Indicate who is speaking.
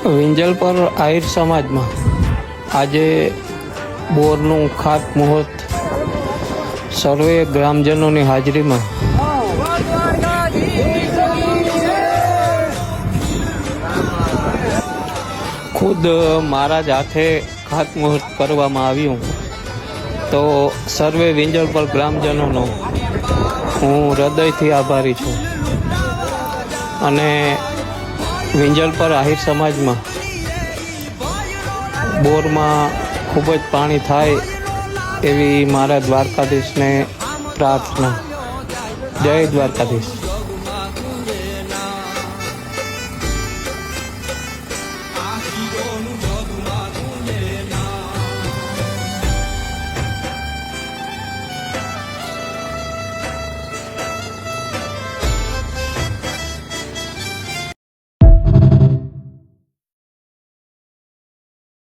Speaker 1: વિંજલપર આહિર સમાજમાં આજે બોરનું ખાતમુહૂર્ત સર્વે ગ્રામજનોની હાજરીમાં ખુદ મારા જ હાથે ખાતમુહૂર્ત કરવામાં આવ્યું. તો સર્વે વિંજલપર ગ્રામજનોનો હું હૃદયથી આભારી છું. અને વિંજલપર આહિર સમાજમાં બોરમાં ખૂબ જ પાણી થાય એવી મારા દ્વારકાધીશને પ્રાર્થના. જય દ્વારકાધીશ.